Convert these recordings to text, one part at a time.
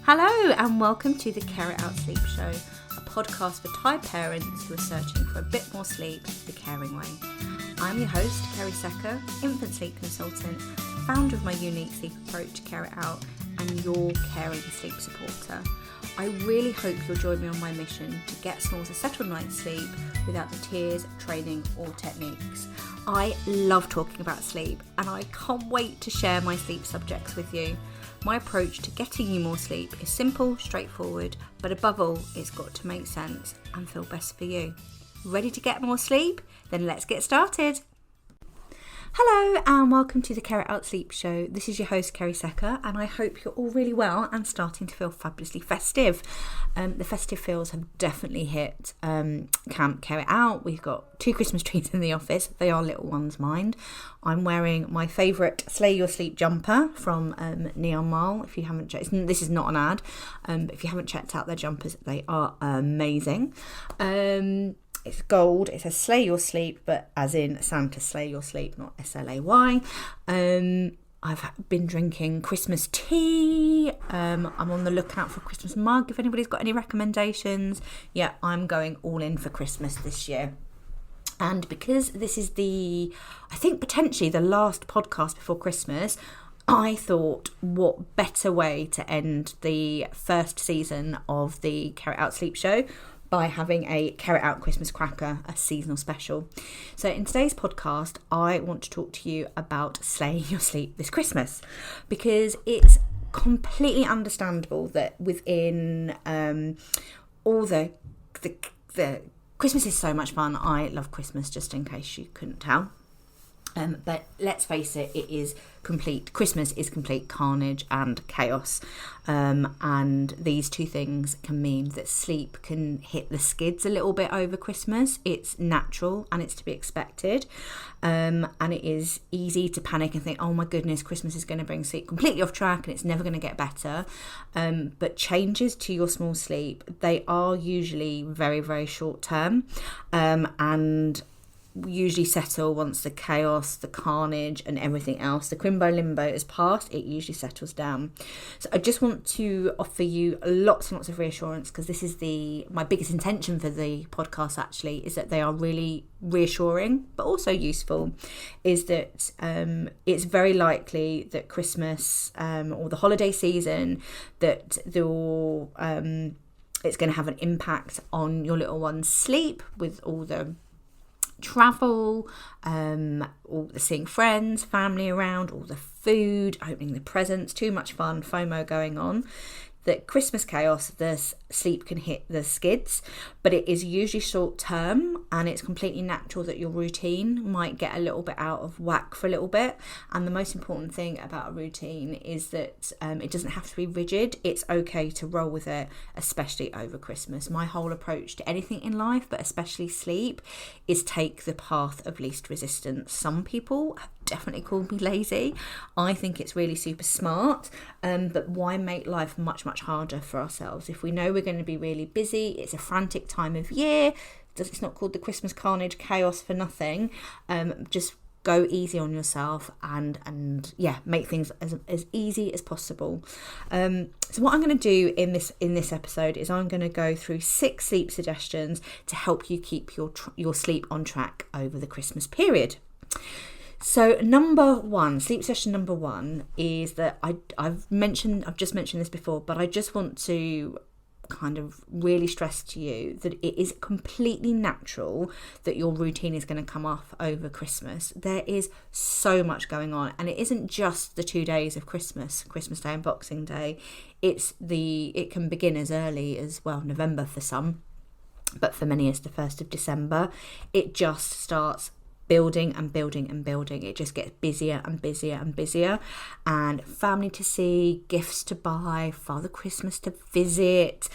Hello and welcome to the Care It Out Sleep Show, a podcast for tired parents who are searching for a bit more sleep the caring way. I'm your host, Kerry Secker, infant sleep consultant, founder of my unique sleep approach, Care It Out, and your caring sleep supporter. I really hope you'll join me on my mission to get snores a settled night's sleep without the tears, training or techniques. I love talking about sleep and I can't wait to share my sleep subjects with you. My approach to getting you more sleep is simple, straightforward, but above all, it's got to make sense and feel best for you. Ready to get more sleep? Then let's get started. Hello and welcome to the Care It Out Sleep Show. This is your host Kerry Secker and I hope you're all really well and starting to feel fabulously festive. The festive feels have definitely hit Camp Care It Out. We've got 2 Christmas trees in the office. They are little ones, mind. I'm wearing my favourite Sleigh Your Sleep jumper from Neon Mile. If you haven't checked, this is not an ad, but if you haven't checked out their jumpers, they are amazing. It's gold. It says Slay Your Sleep, but as in Santa Slay Your Sleep, not S-L-A-Y. I've been drinking Christmas tea. I'm on the lookout for a Christmas mug. If anybody's got any recommendations, yeah, I'm going all in for Christmas this year. And because this is I think potentially the last podcast before Christmas, I thought what better way to end the first season of the Care It Out Sleep Show by having a Care It Out Christmas cracker, a seasonal special. So in today's podcast, I want to talk to you about slaying your sleep this Christmas, because it's completely understandable that within all the Christmas is so much fun. I love Christmas, just in case you couldn't tell. But let's face it, Christmas is complete carnage and chaos. And these two things can mean that sleep can hit the skids a little bit over Christmas. It's natural and it's to be expected. And it is easy to panic and think, oh my goodness, Christmas is going to bring sleep completely off track and it's never going to get better. But changes to your small sleep, they are usually very, very short term. And usually settle once the chaos, the carnage and everything else, the crimbo limbo is past, it usually settles down. So I just want to offer you lots and lots of reassurance, because this is my biggest intention for the podcast actually, is that they are really reassuring but also useful, is that it's very likely that Christmas or the holiday season, that it's going to have an impact on your little one's sleep with all the travel, all the seeing friends, family around, all the food, opening the presents, too much fun, FOMO going on. That Christmas chaos, the sleep can hit the skids, but it is usually short term and it's completely natural that your routine might get a little bit out of whack for a little bit. And the most important thing about a routine is that it doesn't have to be rigid. It's okay to roll with it, especially over Christmas. My whole approach to anything in life, but especially sleep, is take the path of least resistance. Some people have definitely called me lazy. I think it's really super smart, but why make life much harder for ourselves? If we know we're going to be really busy, it's a frantic time of year, it's not called the Christmas carnage chaos for nothing. Just go easy on yourself and make things as easy as possible. So what I'm going to do in this episode is I'm going to go through 6 sleep suggestions to help you keep your sleep on track over the Christmas period. So sleep session number 1 is that I've just mentioned this before, but I just want to kind of really stress to you that it is completely natural that your routine is going to come off over Christmas. There is so much going on, and it isn't just the 2 days of Christmas Day and Boxing Day. It can begin as early as, well, November for some, but for many it's the 1st of December. It just starts building and building and building. It just gets busier and busier and busier, and family to see, gifts to buy, Father Christmas to visit,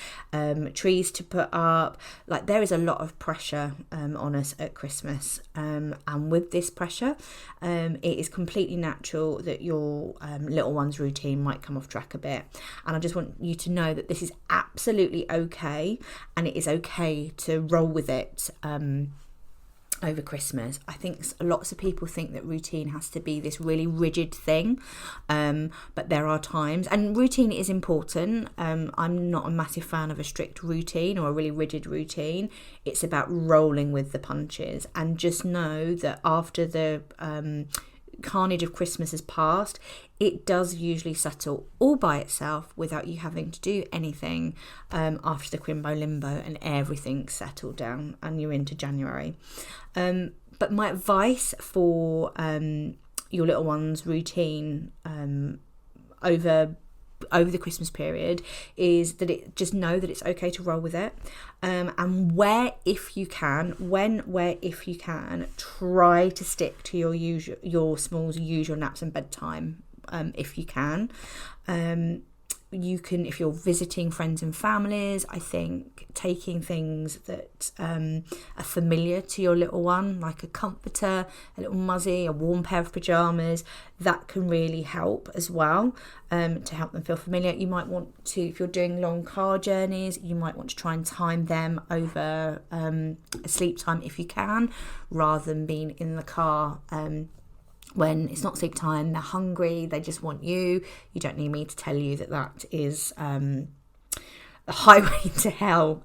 trees to put up. Like, there is a lot of pressure on us at Christmas, and with this pressure, it is completely natural that your little one's routine might come off track a bit. And I just want you to know that this is absolutely okay, and it is okay to roll with it. over Christmas. I think lots of people think that routine has to be this really rigid thing, but there are times, and routine is important. I'm not a massive fan of a strict routine or a really rigid routine. It's about rolling with the punches, and just know that after the carnage of Christmas has passed, it does usually settle all by itself without you having to do anything after the Crimbo Limbo, and everything's settled down and you're into January. But my advice for your little one's routine over the Christmas period is that just know that it's okay to roll with it, and if you can, try to stick to your small's usual naps and bedtime. If you can, if you're visiting friends and families, I think taking things that are familiar to your little one, like a comforter, a little muzzy, a warm pair of pajamas, that can really help as well, to help them feel familiar. You might want to, if you're doing long car journeys, you might want to try and time them over a sleep time if you can, rather than being in the car when it's not sleep time, they're hungry, they just want you. You don't need me to tell you that is a highway to hell,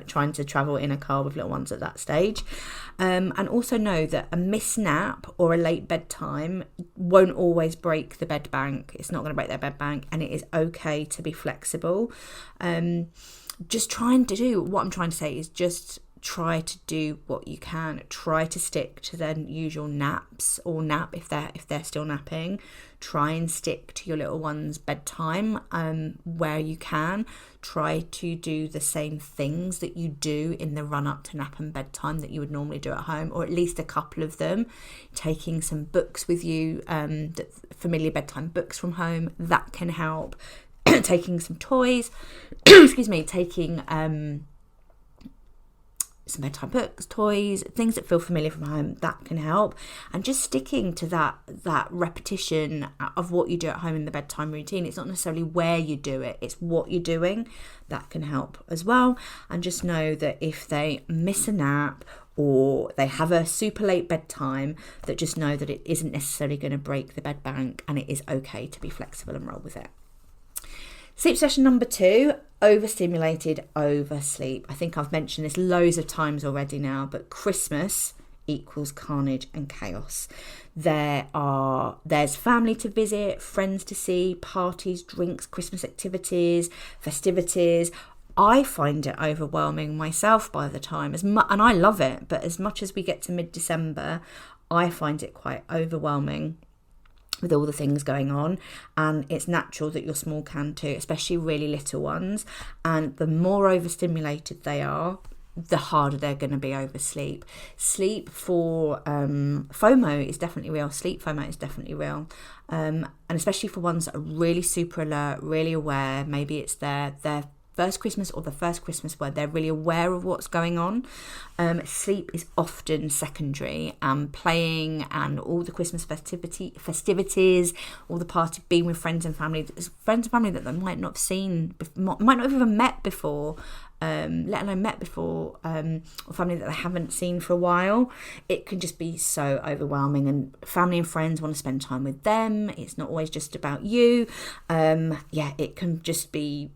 trying to travel in a car with little ones at that stage. And also know that a missed nap or a late bedtime won't always break the bed bank. It's not going to break their bed bank, and it is okay to be flexible. Just trying to do, what I'm trying to say is just try to do what you can. Try to stick to their usual naps, or nap if they're still napping. Try and stick to your little one's bedtime where you can. Try to do the same things that you do in the run up to nap and bedtime that you would normally do at home, or at least a couple of them. Taking some books with you, familiar bedtime books from home, that can help. Taking some toys, taking some bedtime books, toys, things that feel familiar from home, that can help. And just sticking to that repetition of what you do at home in the bedtime routine. It's not necessarily where you do it, it's what you're doing. That can help as well. And just know that if they miss a nap or they have a super late bedtime, that just know that it isn't necessarily going to break the bed bank, and it is okay to be flexible and roll with it. Sleep session number 2, overstimulated, oversleep. I think I've mentioned this loads of times already now, but Christmas equals carnage and chaos. There's family to visit, friends to see, parties, drinks, Christmas activities, festivities. I find it overwhelming myself by the time, and I love it, but as much as we get to mid-December, I find it quite overwhelming with all the things going on. And it's natural that your small can too, especially really little ones. And the more overstimulated they are, the harder they're going to be oversleep. Sleep for FOMO is definitely real. Sleep FOMO is definitely real. And especially for ones that are really super alert, really aware. Maybe it's their first Christmas, or the first Christmas where they're really aware of what's going on. Sleep is often secondary, and playing and all the Christmas festivities, all the party, being with friends and family that they might not have seen, might not have even met before, let alone met before, or family that they haven't seen for a while. It can just be so overwhelming, and family and friends want to spend time with them. It's not always just about you. It can just be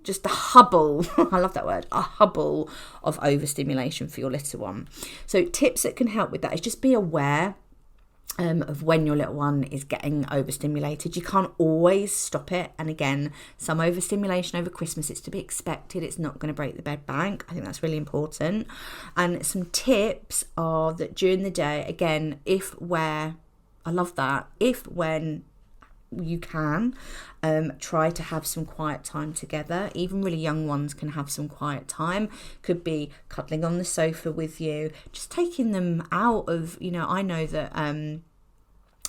just a hubble, I love that word, a hubble of overstimulation for your little one. So tips that can help with that is just be aware of when your little one is getting overstimulated. You can't always stop it, and again, some overstimulation over Christmas, it's to be expected. It's not going to break the bed bank. I think that's really important. And some tips are that during the day, again, when you can, try to have some quiet time together. Even really young ones can have some quiet time. Could be cuddling on the sofa with you, just taking them out of, I know that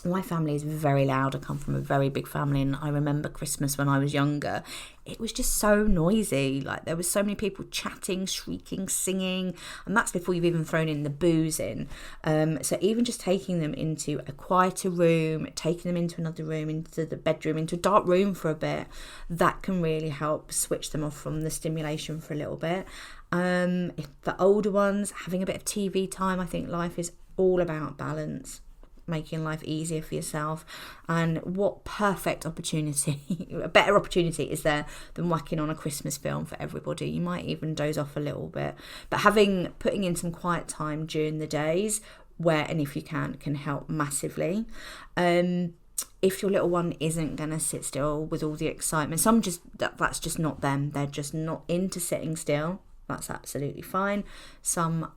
my family is very loud. I come from a very big family, and I remember Christmas when I was younger, it was just so noisy. Like, there was so many people chatting, shrieking, singing, and that's before you've even thrown in the booze in. So even just taking them into a quieter room, taking them into another room, into the bedroom, into a dark room for a bit, that can really help switch them off from the stimulation for a little bit. If the older ones, having a bit of TV time, I think life is all about balance, making life easier for yourself. And what perfect opportunity, a better opportunity is there than whacking on a Christmas film for everybody. You might even doze off a little bit, but putting in some quiet time during the days where, and if you can help massively. If your little one isn't going to sit still with all the excitement, that's just not them. They're just not into sitting still. That's absolutely fine. Some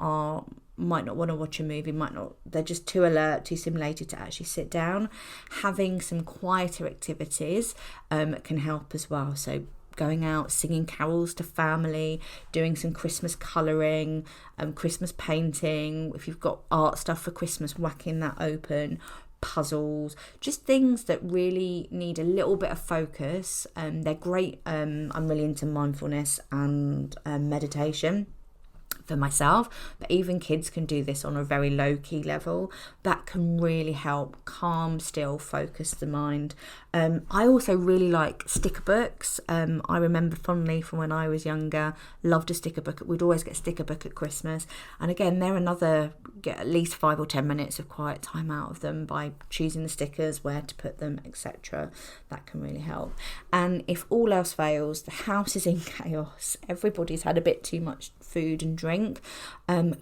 might not want to watch a movie, they're just too alert, too stimulated to actually sit down. Having some quieter activities can help as well. So going out, singing carols to family, doing some Christmas colouring, Christmas painting. If you've got art stuff for Christmas, whacking that open. Puzzles, just things that really need a little bit of focus. They're great. I'm really into mindfulness and meditation for myself, but even kids can do this on a very low key level. That can really help calm, still, focus the mind. I also really like sticker books. I remember fondly from when I was younger, loved a sticker book. We'd always get a sticker book at Christmas, and again, get at least 5 or 10 minutes of quiet time out of them by choosing the stickers, where to put them, etc. That can really help. And if all else fails, the house is in chaos, everybody's had a bit too much food and drink,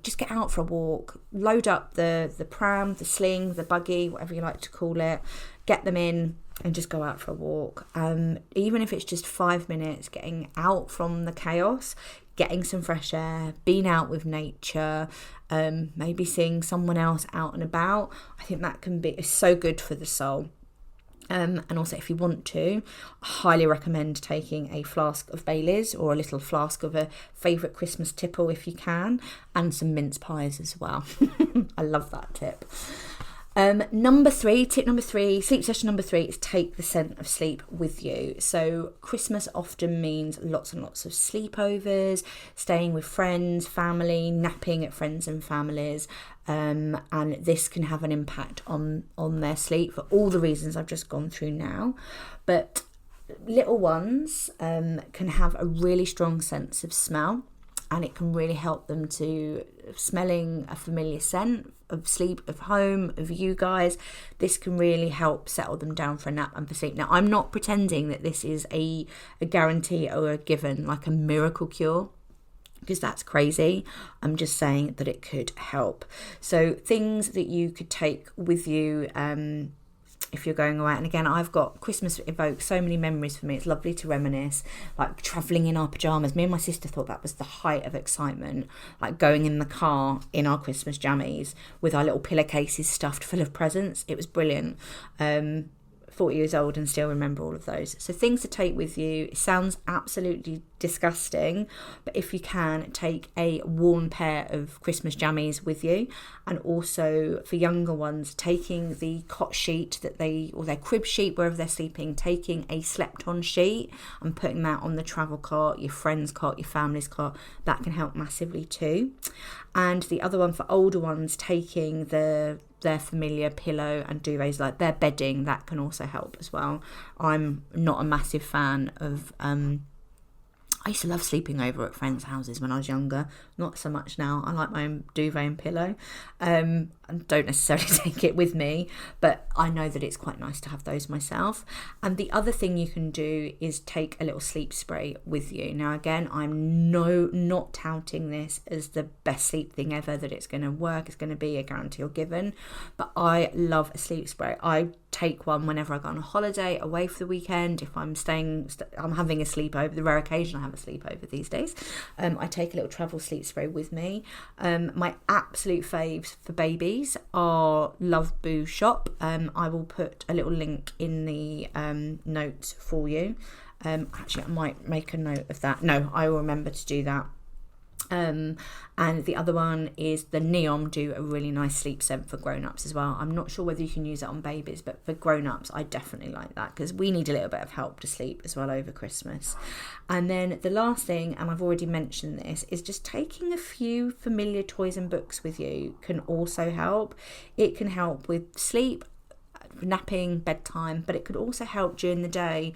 just get out for a walk, load up the pram, the sling, the buggy, whatever you like to call it, get them in and just go out for a walk. Even if it's just 5 minutes, getting out from the chaos, getting some fresh air, being out with nature, maybe seeing someone else out and about. I think that is so good for the soul. And also, if you want to, I highly recommend taking a flask of Baileys or a little flask of a favourite Christmas tipple if you can, and some mince pies as well. I love that tip. Tip number 3, sleep session number 3 is take the scent of sleep with you. So Christmas often means lots and lots of sleepovers, staying with friends, family, napping at friends and families, and this can have an impact on their sleep for all the reasons I've just gone through now. But little ones can have a really strong sense of smell, and it can really help them to smelling a familiar scent of sleep, of home, of you guys. This can really help settle them down for a nap and for sleep. Now, I'm not pretending that this is a guarantee or a given, like a miracle cure, because that's crazy. I'm just saying that it could help. So things that you could take with you if you're going away. And again, Christmas evokes so many memories for me. It's lovely to reminisce, like travelling in our pyjamas. Me and my sister thought that was the height of excitement, like going in the car in our Christmas jammies with our little pillowcases stuffed full of presents. It was brilliant. 40 years old and still remember all of those. So things to take with you. It sounds absolutely disgusting, but if you can, take a worn pair of Christmas jammies with you. And also for younger ones, taking the cot sheet or their crib sheet, wherever they're sleeping, taking a slept on sheet and putting that on the travel cot, your friend's cot, your family's cot. That can help massively too. And the other one for older ones, taking their familiar pillow and duvets, like their bedding, that can also help as well. I'm not a massive fan of I used to love sleeping over at friends' houses when I was younger. Not so much now. I like my own duvet and pillow. I don't necessarily take it with me, but I know that it's quite nice to have those myself. And the other thing you can do is take a little sleep spray with you. Now, again, I'm not touting this as the best sleep thing ever, that it's going to work, it's going to be a guarantee or given, but I love a sleep spray. I take one whenever I go on a holiday away for the weekend. If I'm having a sleepover, the rare occasion I have a sleepover these days, I take a little travel sleep spray with me. My absolute faves for babies are Love Boo Shop. I will put a little link in the notes for you. Actually, I might make a note of that. No, I will remember to do that. And the other one is the Neom do a really nice sleep scent for grown-ups as well. I'm not sure whether you can use it on babies, but for grown-ups I definitely like that, because we need a little bit of help to sleep as well over Christmas. And then the last thing, and I've already mentioned this, is just taking a few familiar toys and books with you can also help. It can help with sleep, napping, bedtime, but it could also help during the day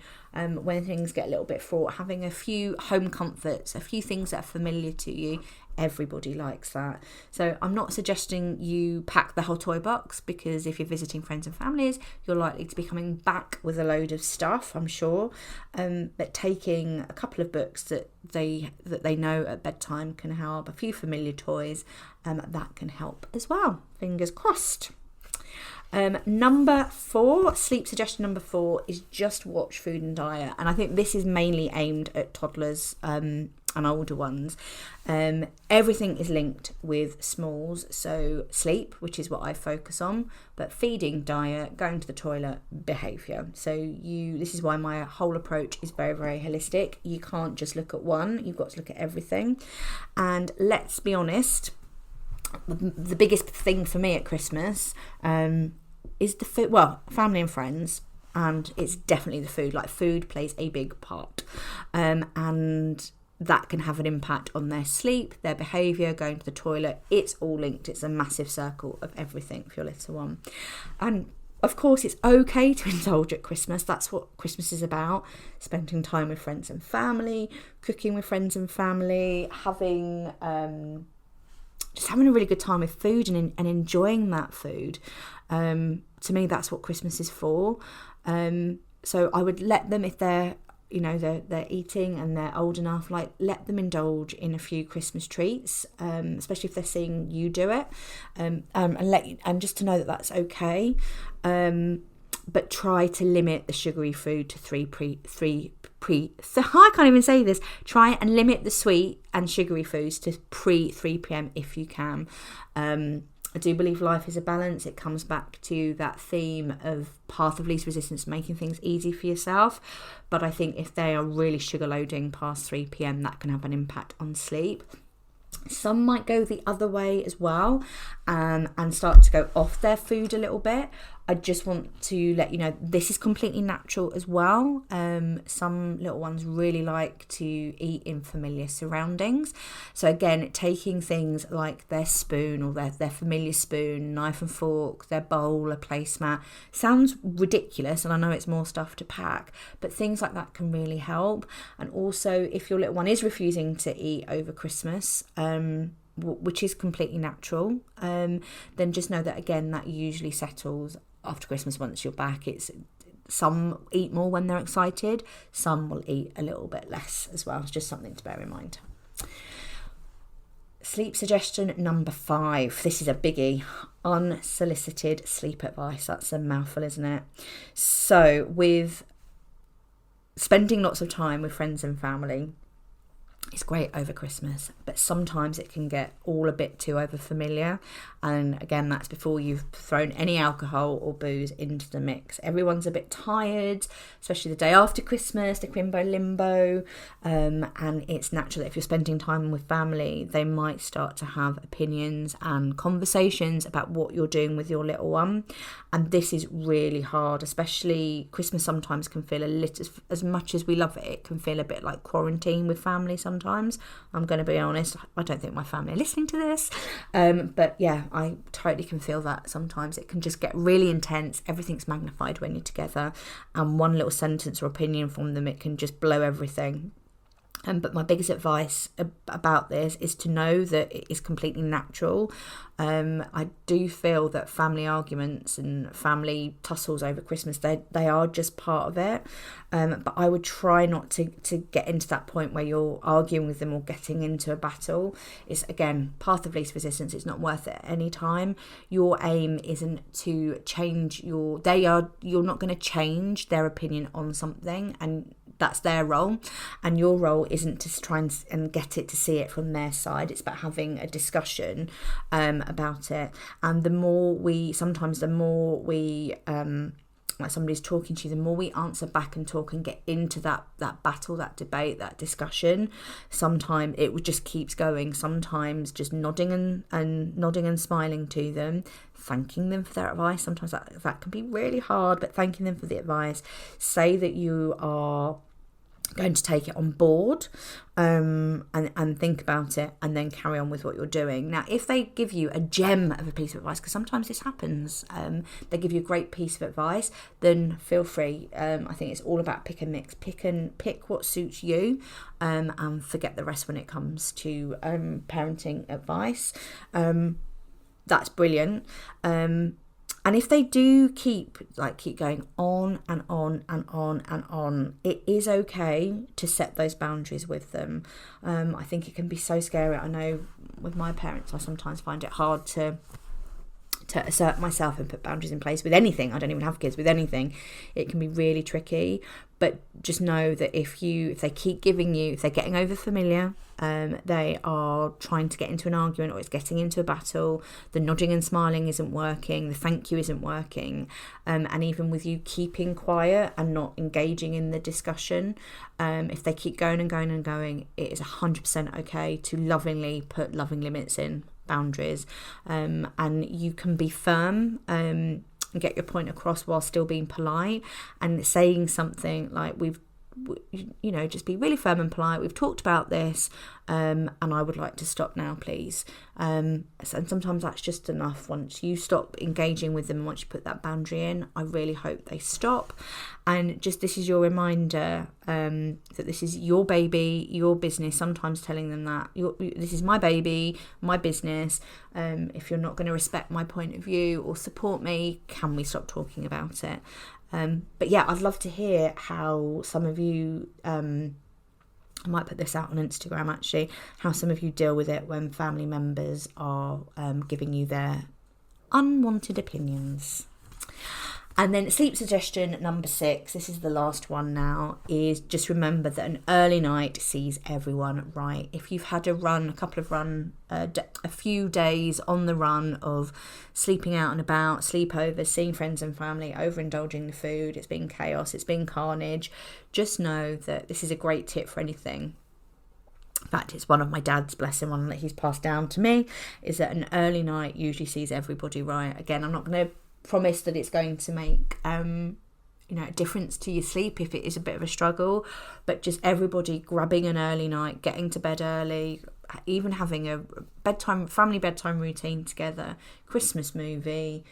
when things get a little bit fraught, having a few home comforts, a few things that are familiar to you. Everybody likes that. So I'm not suggesting you pack the whole toy box, because if you're visiting friends and families, you're likely to be coming back with a load of stuff, I'm sure. But taking a couple of books that they know at bedtime can help, a few familiar toys, that can help as well. Fingers crossed. Number 4, sleep suggestion number 4 is just watch food and diet. And I think this is mainly aimed at toddlers and older ones. Everything is linked with smalls. So sleep, which is what I focus on, but feeding, diet, going to the toilet, behaviour. So this is why my whole approach is very, very holistic. You can't just look at one, you've got to look at everything. And let's be honest, the biggest thing for me at Christmas is the food. Well, family and friends, and it's definitely the food. Like, food plays a big part, and that can have an impact on their sleep, their behaviour, going to the toilet. It's all linked. It's a massive circle of everything for your little one. And of course, it's okay to indulge at Christmas. That's what Christmas is about. Spending time with friends and family, cooking with friends and family, having just having a really good time with food and enjoying that food. To me, that's what Christmas is for. So I would let them, if they're eating and they're old enough, like, let them indulge in a few Christmas treats, especially if they're seeing you do it, and just to know that that's okay. But try to limit the sugary food to so I can't even say this. Try and limit the sweet and sugary foods to 3 p.m. if you can. I do believe life is a balance. It comes back to that theme of path of least resistance, making things easy for yourself. But I think if they are really sugar loading past 3 p.m, that can have an impact on sleep. Some might go the other way as well, and start to go off their food a little bit. I just want to let you know this is completely natural as well. Some little ones really like to eat in familiar surroundings. So again, taking things like their spoon or their familiar spoon, knife and fork, their bowl, a placemat, sounds ridiculous, and I know it's more stuff to pack, but things like that can really help. And also, if your little one is refusing to eat over Christmas, which is completely natural, then just know that, again, that usually settles after Christmas once you're back. It's some eat more when they're excited, some will eat a little bit less as well. It's just something to bear in mind. Sleep suggestion number 5. This is a biggie. Unsolicited sleep advice. That's a mouthful, isn't it? So with spending lots of time with friends and family, it's great over Christmas, but sometimes it can get all a bit too overfamiliar. And again, that's before you've thrown any alcohol or booze into the mix. Everyone's a bit tired, especially the day after Christmas, the quimbo limbo. And it's natural that if you're spending time with family, they might start to have opinions and conversations about what you're doing with your little one. And this is really hard, especially Christmas sometimes can feel a little, as much as we love it, it can feel a bit like quarantine with family sometimes. I'm going to be honest, I don't think my family are listening to this. But yeah, I totally can feel that sometimes. It can just get really intense. Everything's magnified when you're together. And one little sentence or opinion from them, it can just blow everything. But my biggest advice about this is to know that it is completely natural. I do feel that family arguments and family tussles over Christmas, they are just part of it. But I would try not to get into that point where you're arguing with them or getting into a battle. It's, again, path of least resistance. It's not worth it at any time. Your aim isn't to change you're not going to change their opinion on something, and that's their role, and your role isn't to try and get it to see it from their side. It's about having a discussion about it. And the more we like somebody's talking to you, the more we answer back and talk and get into that battle, that debate, that discussion, sometimes it just keeps going. Sometimes just nodding and smiling to them, thanking them for their advice. Sometimes that can be really hard, but thanking them for the advice. Say that you are going to take it on board and think about it and then carry on with what you're doing. Now, if they give you a gem of a piece of advice, because sometimes this happens, they give you a great piece of advice, then feel free. I think it's all about pick and mix. Pick what suits you and forget the rest when it comes to parenting advice. That's brilliant. And if they do keep going on and on and on and on, it is okay to set those boundaries with them. I think it can be so scary. I know with my parents, I sometimes find it hard to assert myself and put boundaries in place with anything. I don't even have kids. With anything, it can be really tricky. But just know that if they keep giving you, if they're getting over familiar, they are trying to get into an argument or it's getting into a battle, the nodding and smiling isn't working, the thank you isn't working, and even with you keeping quiet and not engaging in the discussion, if they keep going and going and going, it is 100% okay to lovingly put loving limits in, boundaries, and you can be firm and get your point across while still being polite and saying something like, just be really firm and polite. We've talked about this, and I would like to stop now, please. And sometimes that's just enough. Once you stop engaging with them, once you put that boundary in, I really hope they stop. And just this is your reminder that this is your baby, your business. Sometimes telling them that this is my baby, my business. If you're not going to respect my point of view or support me, can we stop talking about it? But yeah, I'd love to hear how some of you, I might put this out on Instagram actually, how some of you deal with it when family members are giving you their unwanted opinions. And then sleep suggestion number 6, this is the last one now, is just remember that an early night sees everyone right. If you've had a few days on the run of sleeping out and about, sleepovers, seeing friends and family, overindulging the food, it's been chaos, it's been carnage, just know that this is a great tip for anything. In fact, it's one of my dad's, bless him, one that he's passed down to me, is that an early night usually sees everybody right. Again, I'm not going to promise that it's going to make a difference to your sleep if it is a bit of a struggle, but just everybody grabbing an early night, getting to bed early, even having a family bedtime routine together, Christmas movie,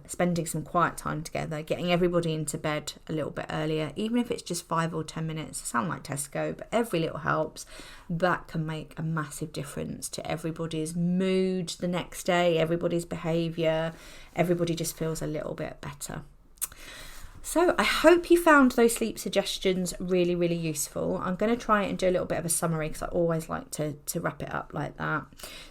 spending some quiet time together, getting everybody into bed a little bit earlier, even if it's just 5 or 10 minutes. I sound like Tesco, but every little helps. That can make a massive difference to everybody's mood the next day, everybody's behaviour. Everybody just feels a little bit better. So I hope you found those sleep suggestions really, really useful. I'm going to try and do a little bit of a summary because I always like to wrap it up like that.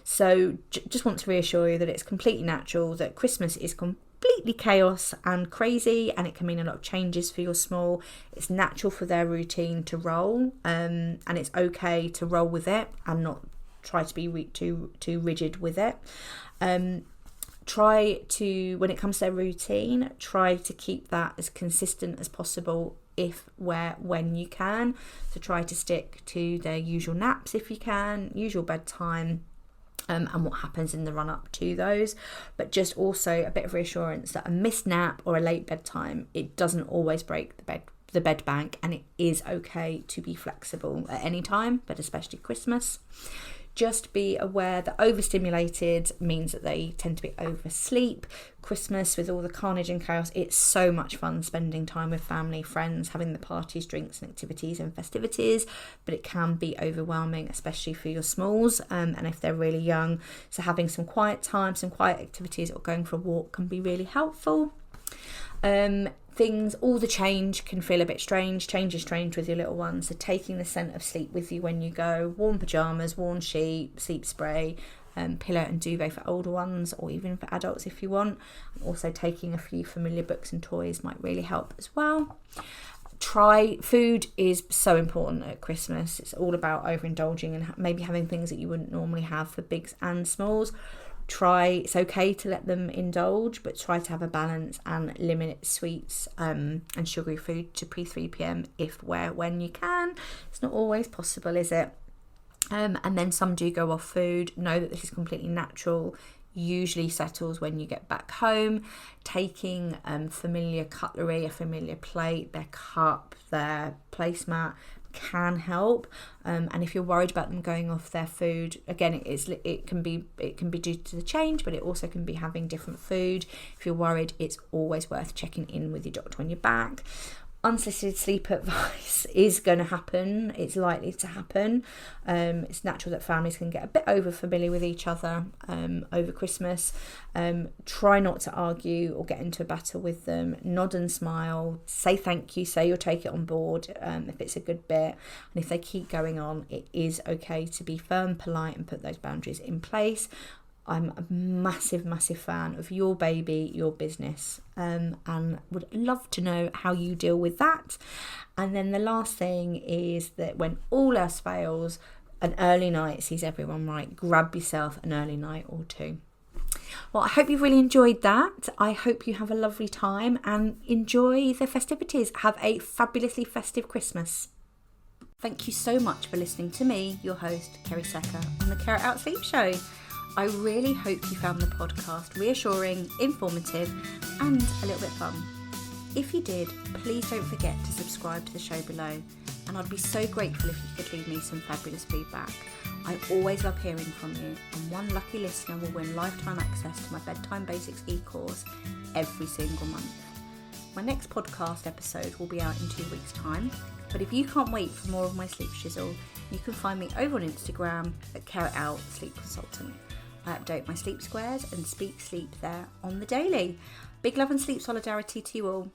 So just want to reassure you that it's completely natural, that Christmas is completely chaos and crazy, and it can mean a lot of changes for your small. It's natural for their routine to roll, and it's okay to roll with it and not try to be too rigid with it. Try to, when it comes to their routine, try to keep that as consistent as possible when you can. So try to stick to their usual naps if you can, usual bedtime, and what happens in the run up to those. But just also a bit of reassurance that a missed nap or a late bedtime, it doesn't always break the bed bank, and it is okay to be flexible at any time, but especially Christmas. Just be aware that overstimulated means that they tend to be oversleep. Christmas, with all the carnage and chaos, it's so much fun spending time with family, friends, having the parties, drinks and activities and festivities, but it can be overwhelming, especially for your smalls, and if they're really young. So having some quiet time, some quiet activities, or going for a walk can be really helpful. All the change can feel a bit strange. Change is strange with your little ones. So taking the scent of sleep with you when you go, warm pyjamas, warm sheet, sleep spray, pillow and duvet for older ones, or even for adults if you want. Also taking a few familiar books and toys might really help as well. Food is so important at Christmas. It's all about overindulging and maybe having things that you wouldn't normally have for bigs and smalls. It's okay to let them indulge, but try to have a balance and limit sweets and sugary food to pre-3 p.m. when you can. It's not always possible, is it? And then some do go off food. Know that this is completely natural. usually settles when you get back home. Taking familiar cutlery, a familiar plate, their cup, their placemat can help. And if you're worried about them going off their food, again, it can be due to the change, but it also can be having different food. If you're worried, it's always worth checking in with your doctor when you're back. Unsolicited sleep advice is going to happen. It's likely to happen. It's natural that families can get a bit over familiar with each other over Christmas. Try not to argue or get into a battle with them. Nod and smile. Say thank you. Say you'll take it on board if it's a good bit. And if they keep going on, it is okay to be firm, polite, and put those boundaries in place. I'm a massive, massive fan of your baby, your business, and would love to know how you deal with that. And then the last thing is that when all else fails, an early night sees everyone right. Grab yourself an early night or two. Well, I hope you've really enjoyed that. I hope you have a lovely time and enjoy the festivities. Have a fabulously festive Christmas. Thank you so much for listening to me, your host, Kerry Secker, on the Care It Out Sleep Show. I really hope you found the podcast reassuring, informative, and a little bit fun. If you did, please don't forget to subscribe to the show below, and I'd be so grateful if you could leave me some fabulous feedback. I always love hearing from you, and one lucky listener will win lifetime access to my Bedtime Basics Ecourse every single month. My next podcast episode will be out in 2 weeks' time, but if you can't wait for more of my sleep shizzle, you can find me over on Instagram at Care It Out Sleep Consultant. I update my sleep squares and speak sleep there on the daily. Big love and sleep solidarity to you all.